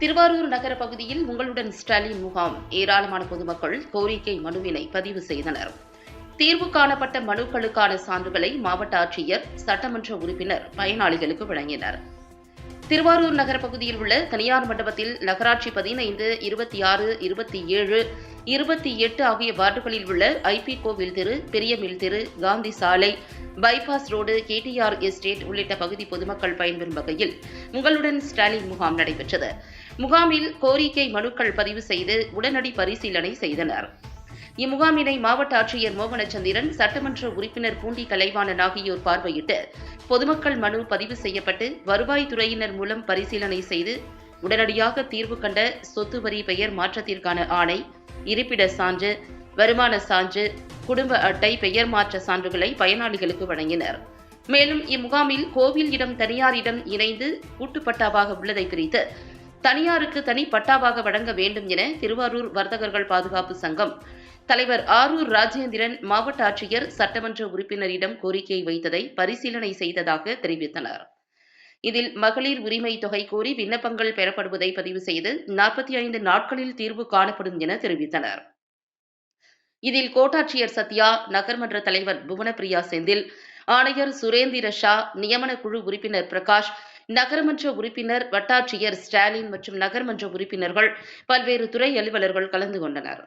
திருவாரூர் நகர பகுதியில் உங்களுடன் ஸ்டாலின் முகாம் ஏராளமான பொதுமக்கள் கோரிக்கை மனுவினை பதிவு செய்தனர். தீர்வு காணப்பட்ட மனுக்களுக்கான சான்றுகளை மாவட்ட ஆட்சியர், சட்டமன்ற உறுப்பினர் பயனாளிகளுக்கு வழங்கினர். திருவாரூர் நகர பகுதியில் உள்ள தனியார் மண்டபத்தில் நகராட்சி 15, 26, 27, 28 ஆகிய வார்டுகளில் உள்ள ஐபி கோவில் தெரு, பெரியமில் தெரு, காந்தி சாலை, பைபாஸ் ரோடு, கேடிஆர் எஸ்டேட் உள்ளிட்ட பகுதி பொதுமக்கள் பயன்பெறும் வகையில் உங்களுடன் ஸ்டாலின் முகாம் நடைபெற்றது. முகாமில் கோரிக்கை மனுக்கள் பதிவு செய்து உடனடி பரிசீலனை செய்தனர். இம்முகாமினை மாவட்ட ஆட்சியர் மோகனச்சந்திரன், சட்டமன்ற உறுப்பினர் பூண்டி கலைவாணன் ஆகியோர் பார்வையிட்டு பொதுமக்கள் மனு பதிவு செய்யப்பட்டு வருவாய்த்துறையினர் மூலம் பரிசீலனை செய்து உடனடியாக தீர்வு கண்ட சொத்து வரி பெயர் மாற்றத்திற்கான ஆணை, இருப்பிட சான்று, வருமான சான்று, குடும்ப அட்டை, பெயர் மாற்ற சான்றுகளை பயனாளிகளுக்கு வழங்கினர். மேலும் இம்முகாமில் கோவில் இடம் தனியார் இடம் இணைந்து கூட்டுப்பட்டாவாக உள்ளதை பிரித்து தனியாருக்கு தனி பட்டாவாக வழங்க வேண்டும் என திருவாரூர் வர்த்தகர்கள் பாதுகாப்பு சங்கம் தலைவர் ஆரூர் ராஜேந்திரன் மாவட்ட ஆட்சியர், சட்டமன்ற உறுப்பினரிடம் கோரிக்கை வைத்ததை பரிசீலனை செய்ததாக தெரிவித்தனர். இதில் மகளிர் உரிமை தொகை கோரி விண்ணப்பங்கள் பெறப்படுவதை பதிவு செய்து 45 நாட்களில் தீர்வு காணப்படும் என தெரிவித்தனர். இதில் கோட்டாட்சியர் சத்யா, நகர்மன்ற தலைவர் புவனப்பிரியா செந்தில், ஆணையர் சுரேந்திர ஷா, நியமன குழு உறுப்பினர் பிரகாஷ், நகரமன்ற உறுப்பினர், வட்டாட்சியர் ஸ்டாலின் மற்றும் நகர்மன்ற உறுப்பினர்கள், பல்வேறு துறை அலுவலர்கள் கலந்து கொண்டனர்.